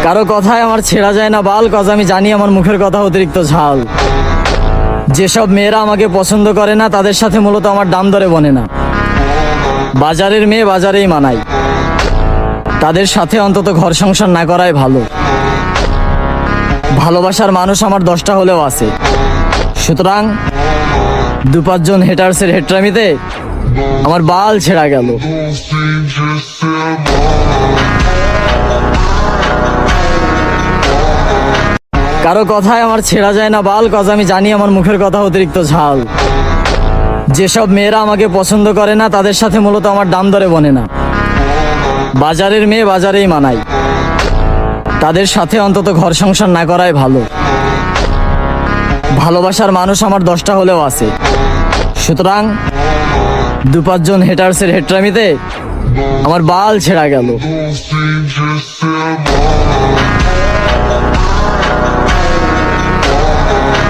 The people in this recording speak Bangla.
কারো কথায় আমার ছেড়া যায় না বাল, কজ আমি জানি আমার মুখের কথা অতিরিক্ত ঝাল। যেসব মেয়েরা আমাকে পছন্দ করে না তাদের সাথে মূলত আমার দাম দরে বনে না। বাজারের মেয়ে বাজারেই মানাই, তাদের সাথে অন্তত ঘর সংসার না করাই ভালো। ভালোবাসার মানুষ আমার 10টা হলেও আছে, সুতরাং 2-5 জন হেটার্সের হেট্রামিতে আমার বাল ছেড়া গেল। কারো কথায় আমার ছেড়া যায় না বাল, কজ আমি জানি আমার মুখের কথা অতিরিক্ত ঝাল। যেসব মেয়েরা আমাকে পছন্দ করে না তাদের সাথে মূলত আমার দাম দরে বনে না। বাজারের মেয়ে বাজারেই মানাই, তাদের সাথে অন্তত ঘর সংসার না করাই ভালো। ভালোবাসার মানুষ আমার 10টা হলেও আছে, সুতরাং 2-5 জন হেটার্সের হেট্রামিতে আমার বাল ছেড়া গেল।